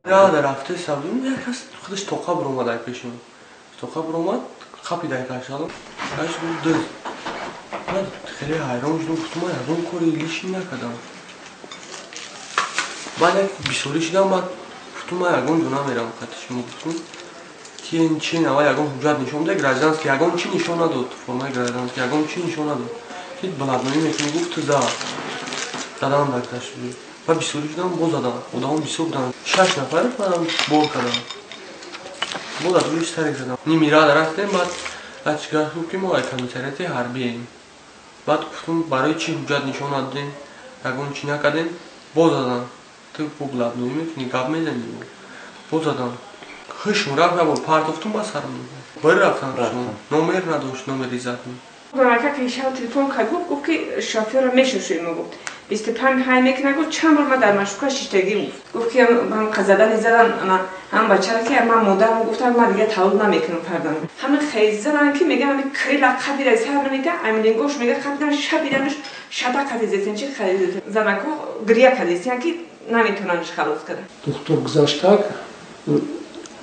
Rada rafte sabdım. Herkes kılıç toka bromaday peşime. Toka bromat kapıday karşıladım. Kaç bu düz. Ben hele hayran oldum kutuma yardım kore ilişkin ne kadar. Bana bir soru işden bak kutuma yardım dona meram katışımı kutum. Ki Çin hava yardım hücret nişonda grazdanski yardım Çin nişona dot. Formay grazdanski yardım Çin nişona dot. Ki baladnoyu meşhur guftu za. Dadam da arkadaşlıyor. Ben bir soru işden boz adam. Odamın bir sorudan. Şaş neferi falan bol kadar. Bu da bir isterik adam. Nimira da raftem bak. Açıkçası hüküm olay komiseriyeti harbiyeyim. Bak kutum barı Çin hücret nişona adın. Yardım Çin'e kadın boz adam. Tıp bu baladnoyu meşhur nikab mezeniyor. Boz adam. Хыш муравка бо партофтум басарам. Барафтам. Номер надош, номер изатм. Бака кешав телефон кагуф гуфт ки шофёра мешушуй мо гуфт. 25 хай мекна гуфт чанд бор ма дар машука шиштаги гуфт. Гуфт ки ман қазадан изадам ана ҳам бачара ки ман модарам гуфтам ма дига тавлид намекунам фардам. Ҳама хеззаран ки мегам ами крила қабира сар намега амилин гош мега қабдан шабиранш шада кадизесен чи кадизесен. Занако грия кадизесен ки наметунанш халос када. Доктор гзаштак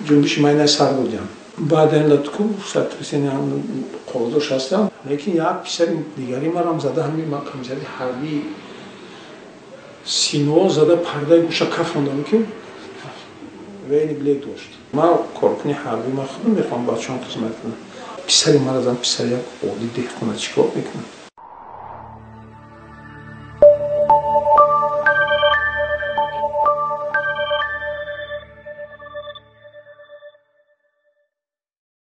جنبش من سر بودم. بعدن لطکو سرترسینی هم قلدرش هستم. لیکن یک پیشتر دیگری مرام زده همین کمیسری حربی سینو زده پرده گوشه کفوندم که وینی بلیک داشت. ما کارکنی حربی ما خودم میخوام بچه‌ام خدمت کنم. پیشتری مرا زن پیشتری یک عادی دهقان چیکار میکنم.